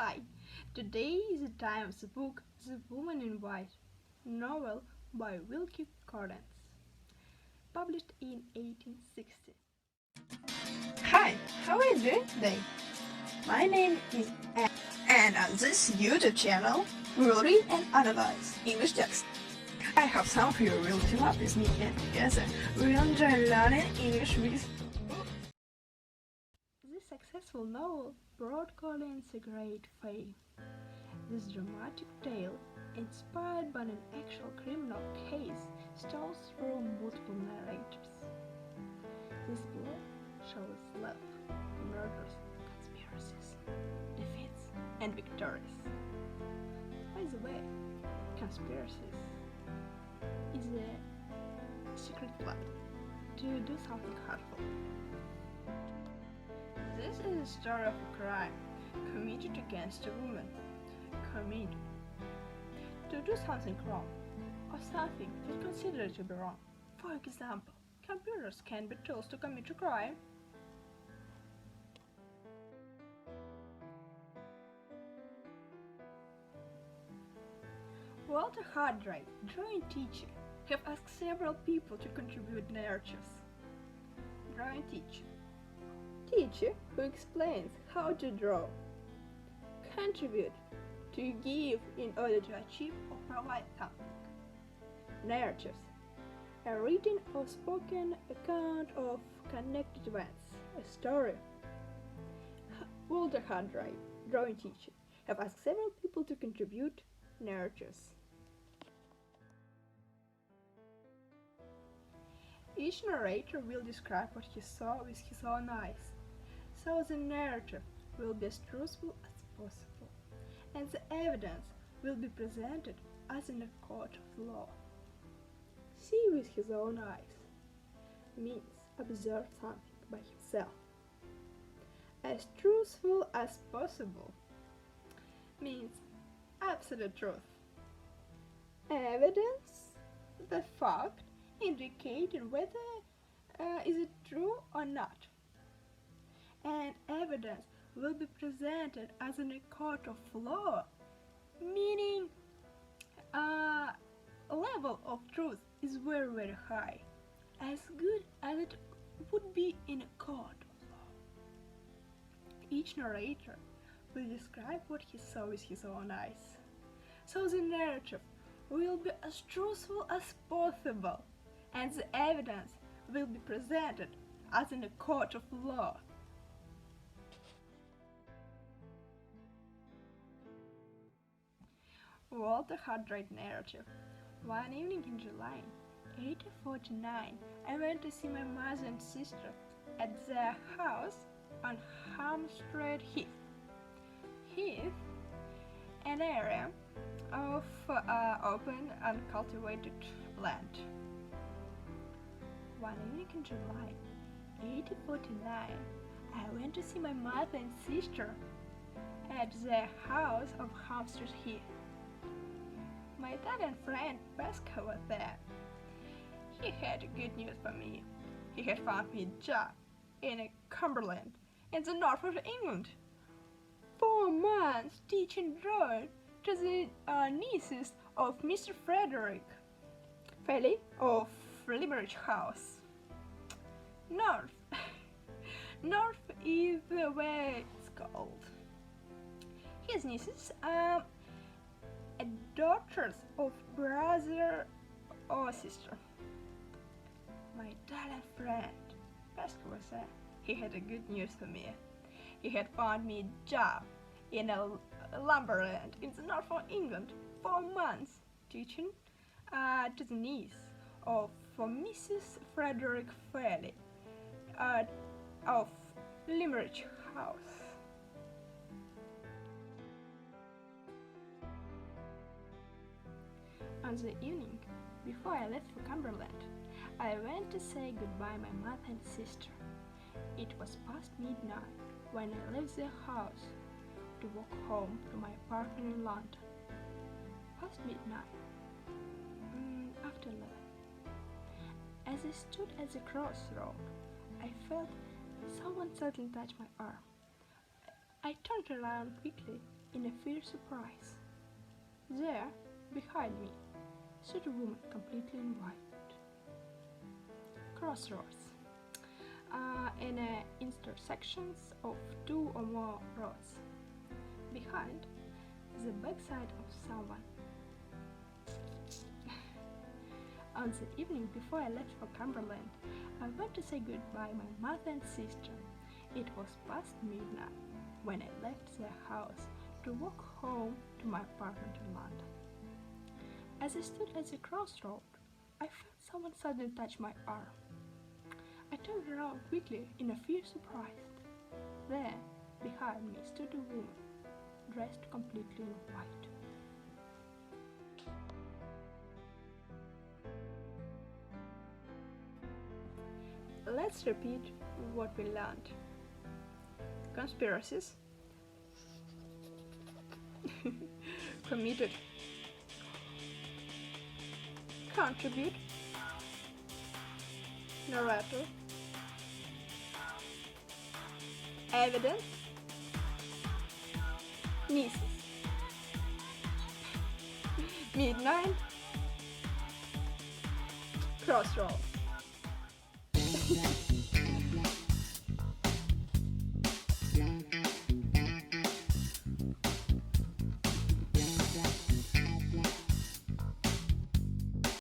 Hi, today is the time of the book The Woman in White, novel by Wilkie Collins, published in 1860. Hi, how are you doing today? My name is Anne, and on this YouTube channel, we will read and analyze English text. I hope some of you will team up with me and together we will enjoy learning English with books. This successful novel brought Collins a great fame. This dramatic tale, inspired by an actual criminal case, tells through multiple narrators. This plot shows love, murders, conspiracies, defeats, and victories. By the way, conspiracies is a secret plot to do something hurtful. This is a story of a crime committed against a woman. Commit to do something wrong or something that's considered to be wrong. For example, computers can be tools to commit a crime. Walter Hardrake, drawing teacher, have asked several people to contribute narratives. Drawing teacher. Teacher who explains how to draw. Contribute, to give in order to achieve or provide something. Narratives, a written or spoken account of connected events, a story. Walter Hardrake, drawing teacher, have asked several people to contribute narratives. Each narrator will describe what he saw with his own eyes, so the narrative will be as truthful as possible, and the evidence will be presented as in a court of law. See with his own eyes means observe something by himself. As truthful as possible means absolute truth. Evidence, the fact indicating whether is it true or not. And evidence will be presented as in a court of law, meaning level of truth is very, very high, as good as it would be in a court of law. Each narrator will describe what he saw with his own eyes, so the narrative will be as truthful as possible, and the evidence will be presented as in a court of law. Walter Hardrake narrative. One evening in July 1849, I went to see my mother and sister at their house on Hampstead Heath. Heath, an area of open, uncultivated land. One evening in July 1849, I went to see my mother and sister at their house of Hampstead Heath. My Italian friend Pascal was there. He had good news for me. He had found me a job in Cumberland, in the north of England. 4 months teaching drawing to the nieces of Mr. Frederick Fairley of Limerick House. North. North is where it's called. His nieces are daughters of brother or sister. My Italian friend Pascal was there. He had a good news for me. He had found me a job in a lumberland in the north of England, 4 months teaching to the niece of Mrs. Frederick Fairley of Limerick House. On the evening before I left for Cumberland, I went to say goodbye to my mother and sister. It was past midnight when I left their house to walk home to my apartment in London. Past midnight, after 11. As I stood at the crossroad, I felt someone suddenly touch my arm. I turned around quickly in a fierce surprise. There, behind me, stood a woman completely in white. Crossroads. In intersections of two or more roads. Behind, the backside of someone. On the evening before I left for Cumberland, I went to say goodbye my mother and sister. It was past midnight when I left their house to walk home to my apartment in London. As I stood at the crossroad, I felt someone suddenly touch my arm. I turned around quickly in a fierce surprise. There, behind me, stood a woman, dressed completely in white. Let's repeat what we learned. Conspiracies. Committed. Contribute. Narrator. Evidence. Nieces. Midnight. Crossroads.